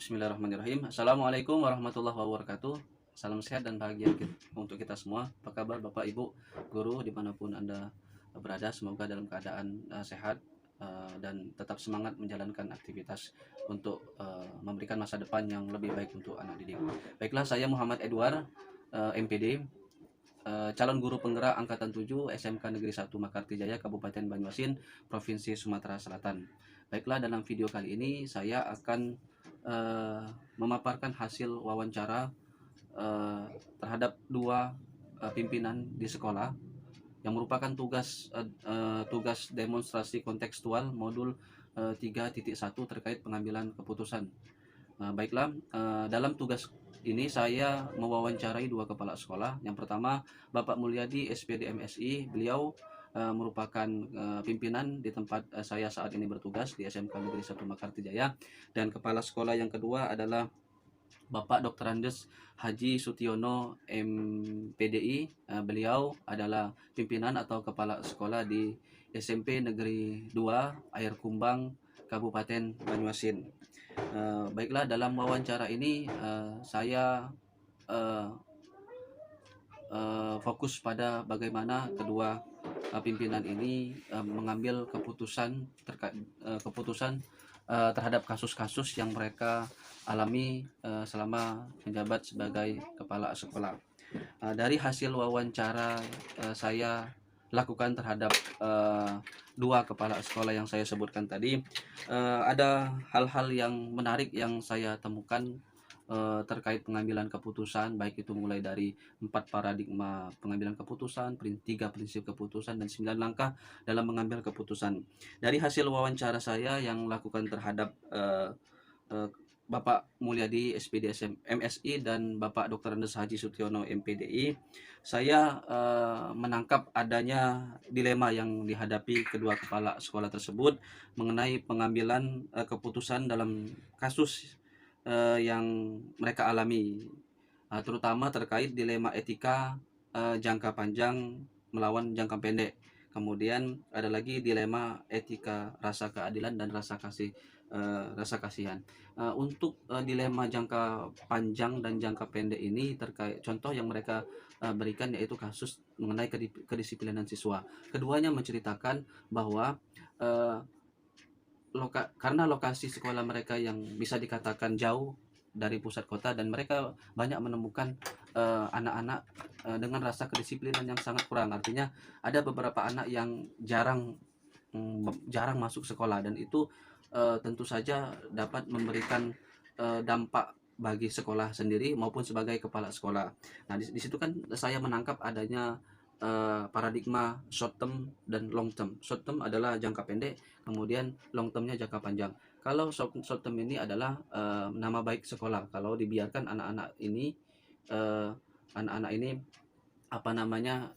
Bismillahirrahmanirrahim. Assalamualaikum warahmatullahi wabarakatuh. Salam sehat dan bahagia untuk kita semua. Apa kabar Bapak Ibu guru dimanapun Anda berada? Semoga dalam keadaan sehat dan tetap semangat menjalankan aktivitas untuk memberikan masa depan yang lebih baik untuk anak didik. Baiklah, saya Muhammad Edward, MPD, calon guru penggerak Angkatan 7 SMK Negeri 1 Mekartijaya, Kabupaten Banyuasin, Provinsi Sumatera Selatan. Baiklah, dalam video kali ini saya akan memaparkan hasil wawancara terhadap dua pimpinan di sekolah yang merupakan tugas demonstrasi kontekstual modul 3.1 terkait pengambilan keputusan. Baiklah, dalam tugas ini saya mewawancarai dua kepala sekolah. Yang pertama, Bapak Mulyadi SPD MSI. Beliau merupakan pimpinan di tempat saya saat ini bertugas di SMK Negeri 1 Mekartijaya. Dan kepala sekolah yang kedua adalah Bapak Dr. Andes Haji Sutiono MPDI. Beliau adalah pimpinan atau kepala sekolah di SMP Negeri 2 Air Kumbang, Kabupaten Banyuasin. Baiklah, dalam wawancara ini saya fokus pada bagaimana kedua pimpinan ini mengambil keputusan terhadap kasus-kasus yang mereka alami selama menjabat sebagai kepala sekolah. Dari hasil wawancara saya lakukan terhadap dua kepala sekolah yang saya sebutkan tadi, ada hal-hal yang menarik yang saya temukan terkait pengambilan keputusan, baik itu mulai dari 4 paradigma pengambilan keputusan, 3 prinsip keputusan, dan 9 langkah dalam mengambil keputusan. Dari hasil wawancara saya yang lakukan terhadap Bapak Mulyadi SPD MSI dan Bapak Dr. Andes Haji Sutiono MPDI, saya menangkap adanya dilema yang dihadapi kedua kepala sekolah tersebut mengenai pengambilan keputusan dalam kasus yang mereka alami, terutama terkait dilema etika jangka panjang melawan jangka pendek. Kemudian ada lagi dilema etika rasa keadilan dan rasa kasihan. Untuk dilema jangka panjang dan jangka pendek ini terkait contoh yang mereka berikan yaitu kasus mengenai kedisiplinan siswa. Keduanya menceritakan bahwa karena lokasi sekolah mereka yang bisa dikatakan jauh dari pusat kota dan mereka banyak menemukan anak-anak dengan rasa kedisiplinan yang sangat kurang. Artinya ada beberapa anak yang jarang masuk sekolah, dan itu tentu saja dapat memberikan dampak bagi sekolah sendiri maupun sebagai kepala sekolah. Nah, di situ kan saya menangkap adanya paradigma short term dan long term. Short term adalah jangka pendek, kemudian long termnya jangka panjang. Kalau short term ini adalah nama baik sekolah. Kalau dibiarkan anak-anak ini apa namanya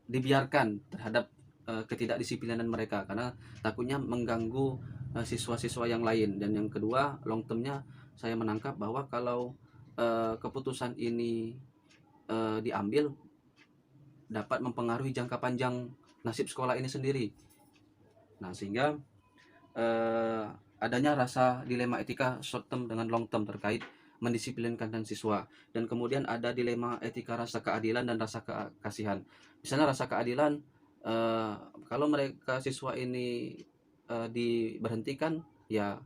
dibiarkan terhadap ketidakdisiplinan mereka, karena takutnya mengganggu siswa-siswa yang lain. Dan yang kedua, long termnya saya menangkap bahwa kalau keputusan ini diambil dapat mempengaruhi jangka panjang nasib sekolah ini sendiri. Nah, sehingga adanya rasa dilema etika short term dengan long term terkait mendisiplinkan siswa. Dan kemudian ada dilema etika rasa keadilan dan rasa kasihan. Misalnya rasa keadilan, kalau mereka siswa ini diberhentikan, ya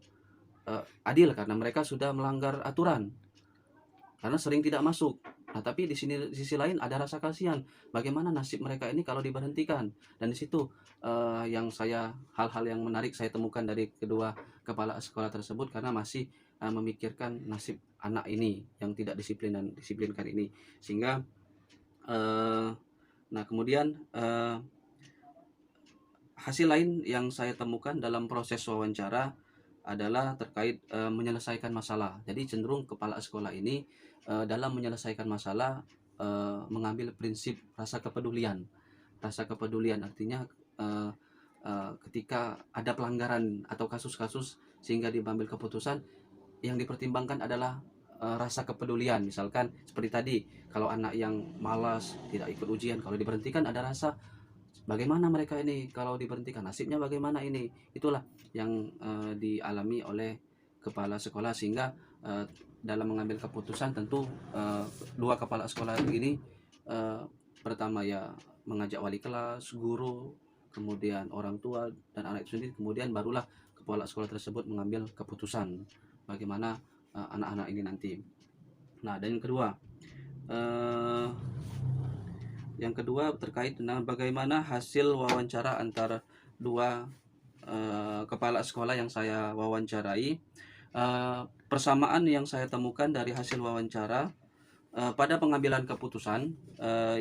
adil karena mereka sudah melanggar aturan karena sering tidak masuk. Nah, tapi di sisi lain ada rasa kasihan. Bagaimana nasib mereka ini kalau diberhentikan? Dan di situ hal-hal yang menarik saya temukan dari kedua kepala sekolah tersebut, karena masih memikirkan nasib anak ini yang tidak disiplinkan ini. Sehingga nah, kemudian hasil lain yang saya temukan dalam proses wawancara adalah terkait menyelesaikan masalah. Jadi cenderung kepala sekolah ini dalam menyelesaikan masalah mengambil prinsip rasa kepedulian. Rasa kepedulian artinya ketika ada pelanggaran atau kasus-kasus sehingga diambil keputusan, yang dipertimbangkan adalah rasa kepedulian. Misalkan seperti tadi, kalau anak yang malas tidak ikut ujian, kalau diberhentikan ada rasa bagaimana mereka ini kalau diberhentikan, nasibnya bagaimana ini. Itulah yang dialami oleh kepala sekolah, sehingga dalam mengambil keputusan tentu dua kepala sekolah ini pertama ya mengajak wali kelas, guru, kemudian orang tua dan anak itu sendiri, kemudian barulah kepala sekolah tersebut mengambil keputusan bagaimana anak-anak ini nanti. Nah, dan yang kedua terkait dengan bagaimana hasil wawancara antara dua kepala sekolah yang saya wawancarai. Persamaan yang saya temukan dari hasil wawancara pada pengambilan keputusan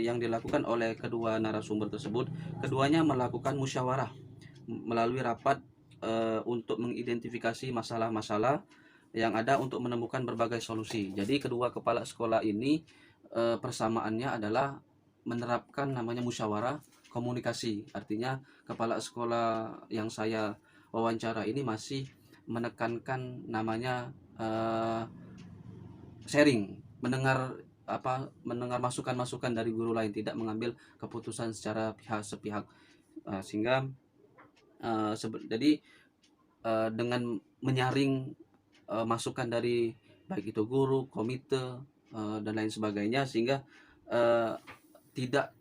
yang dilakukan oleh kedua narasumber tersebut, keduanya melakukan musyawarah melalui rapat untuk mengidentifikasi masalah-masalah yang ada untuk menemukan berbagai solusi. Jadi kedua kepala sekolah ini persamaannya adalah menerapkan namanya musyawarah komunikasi. Artinya kepala sekolah yang saya wawancara ini masih menekankan namanya sharing, mendengar masukan-masukan dari guru lain, tidak mengambil keputusan secara sepihak. Sehingga jadi dengan menyaring masukan dari baik itu guru, komite dan lain sebagainya, sehingga tidak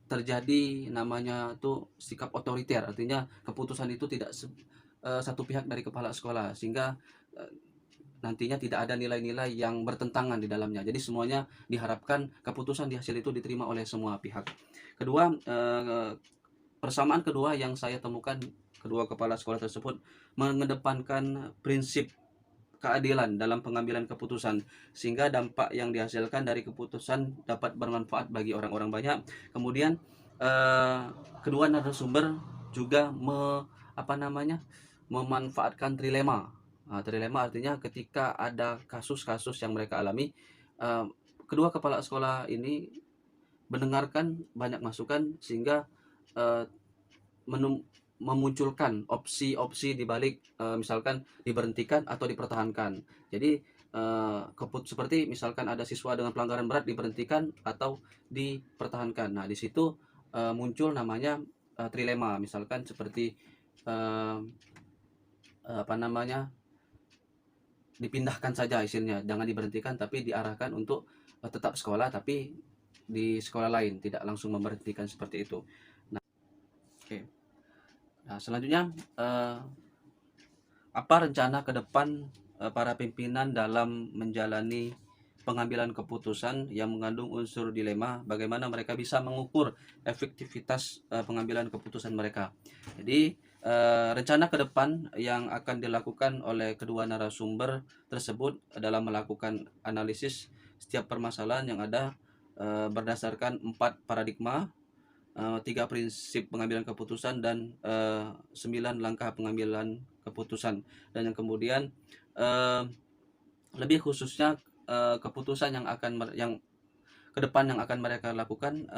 terjadi namanya tuh sikap otoriter. Artinya keputusan itu tidak satu pihak dari kepala sekolah, sehingga nantinya tidak ada nilai-nilai yang bertentangan di dalamnya. Jadi semuanya diharapkan keputusan di hasil itu diterima oleh semua pihak. Kedua, persamaan kedua yang saya temukan, kedua kepala sekolah tersebut mengedepankan prinsip keadilan dalam pengambilan keputusan, sehingga dampak yang dihasilkan dari keputusan dapat bermanfaat bagi orang-orang banyak. Kemudian kedua narasumber juga memanfaatkan trilema. Trilema artinya ketika ada kasus-kasus yang mereka alami, kedua kepala sekolah ini mendengarkan banyak masukan, sehingga memunculkan opsi-opsi di balik misalkan diberhentikan atau dipertahankan. Jadi seperti misalkan ada siswa dengan pelanggaran berat diberhentikan atau dipertahankan. Nah, di situ muncul namanya trilema, misalkan seperti dipindahkan saja hasilnya, jangan diberhentikan tapi diarahkan untuk tetap sekolah tapi di sekolah lain, tidak langsung memberhentikan seperti itu. Nah, selanjutnya apa rencana ke depan para pimpinan dalam menjalani pengambilan keputusan yang mengandung unsur dilema, bagaimana mereka bisa mengukur efektivitas pengambilan keputusan mereka. Jadi rencana ke depan yang akan dilakukan oleh kedua narasumber tersebut dalam melakukan analisis setiap permasalahan yang ada berdasarkan 4 paradigma, 3 prinsip pengambilan keputusan, dan 9 langkah pengambilan keputusan. Dan yang kemudian lebih khususnya keputusan yang ke depan yang akan mereka lakukan,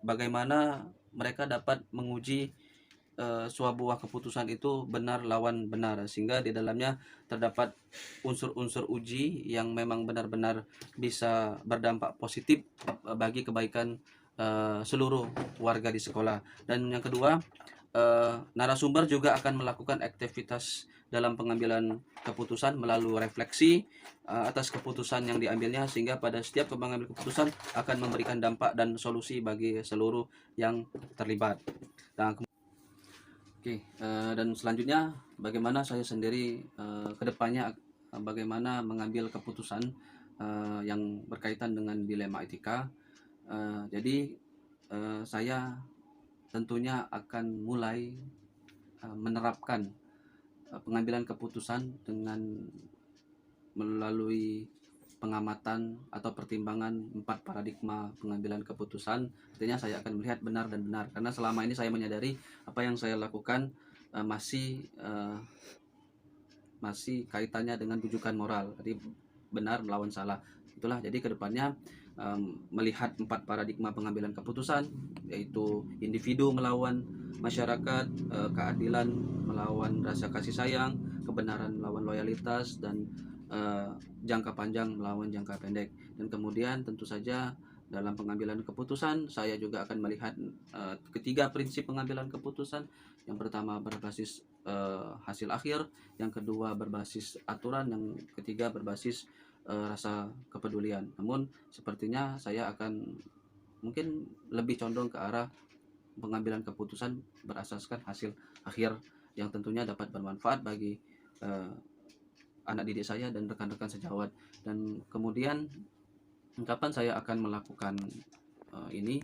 bagaimana mereka dapat menguji sebuah keputusan itu benar lawan benar, sehingga di dalamnya terdapat unsur-unsur uji yang memang benar-benar bisa berdampak positif bagi kebaikan seluruh warga di sekolah. Dan yang kedua, narasumber juga akan melakukan aktivitas dalam pengambilan keputusan melalui refleksi atas keputusan yang diambilnya, sehingga pada setiap pengambilan keputusan akan memberikan dampak dan solusi bagi seluruh yang terlibat. Dan selanjutnya bagaimana saya sendiri kedepannya bagaimana mengambil keputusan yang berkaitan dengan dilema etika. Jadi saya tentunya akan mulai menerapkan pengambilan keputusan dengan melalui pengamatan atau pertimbangan 4 paradigma pengambilan keputusan. Artinya saya akan melihat benar dan benar, karena selama ini saya menyadari apa yang saya lakukan masih kaitannya dengan rujukan moral, jadi benar melawan salah. Itulah, jadi kedepannya melihat 4 paradigma pengambilan keputusan, yaitu individu melawan masyarakat, keadilan melawan rasa kasih sayang, kebenaran melawan loyalitas, dan jangka panjang melawan jangka pendek. Dan kemudian tentu saja dalam pengambilan keputusan. Saya juga akan melihat ketiga prinsip pengambilan keputusan. Yang pertama berbasis hasil akhir, yang kedua berbasis aturan, yang ketiga berbasis rasa kepedulian. Namun sepertinya saya akan mungkin lebih condong ke arah pengambilan keputusan berasaskan hasil akhir yang tentunya dapat bermanfaat bagi eh, anak didik saya dan rekan-rekan sejawat. Dan kemudian kapan saya akan melakukan ini,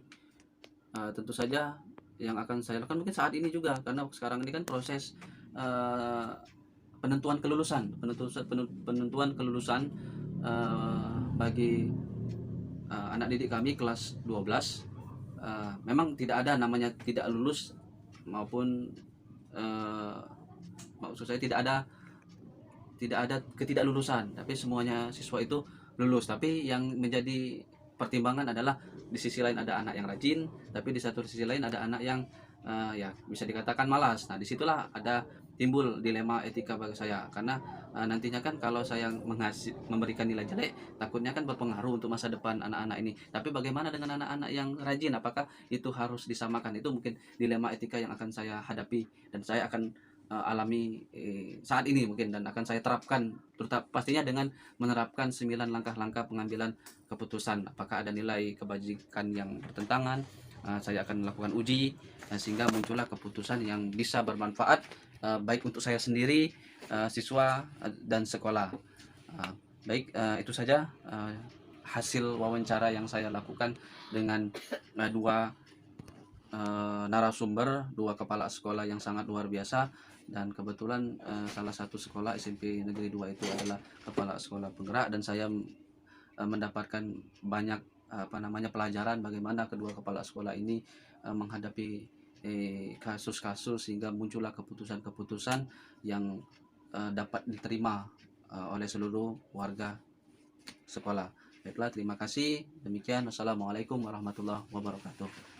tentu saja yang akan saya lakukan mungkin saat ini juga, karena sekarang ini kan proses penentuan kelulusan bagi anak didik kami kelas 12. Memang tidak ada namanya tidak lulus maupun maksud saya tidak ada ketidaklulusan, tapi semuanya siswa itu lulus. Tapi yang menjadi pertimbangan adalah di sisi lain ada anak yang rajin, tapi di satu sisi lain ada anak yang ya bisa dikatakan malas. Nah, disitulah ada timbul dilema etika bagi saya, karena nantinya kan kalau saya memberikan nilai jelek, takutnya kan berpengaruh untuk masa depan anak-anak ini. Tapi bagaimana dengan anak-anak yang rajin? Apakah itu harus disamakan? Itu mungkin dilema etika yang akan saya hadapi dan saya akan alami saat ini mungkin, dan akan saya terapkan, terutama pastinya dengan menerapkan 9 langkah-langkah pengambilan keputusan. Apakah ada nilai kebajikan yang bertentangan, saya akan melakukan uji sehingga muncullah keputusan yang bisa bermanfaat baik untuk saya sendiri, siswa dan sekolah. Baik, itu saja hasil wawancara yang saya lakukan dengan dua narasumber, dua kepala sekolah yang sangat luar biasa. Dan kebetulan salah satu sekolah SMP Negeri 2 itu adalah kepala sekolah penggerak, dan saya mendapatkan banyak pelajaran bagaimana kedua kepala sekolah ini menghadapi kasus-kasus sehingga muncullah keputusan-keputusan yang dapat diterima oleh seluruh warga sekolah. Baiklah, terima kasih. Demikian, wassalamualaikum warahmatullahi wabarakatuh.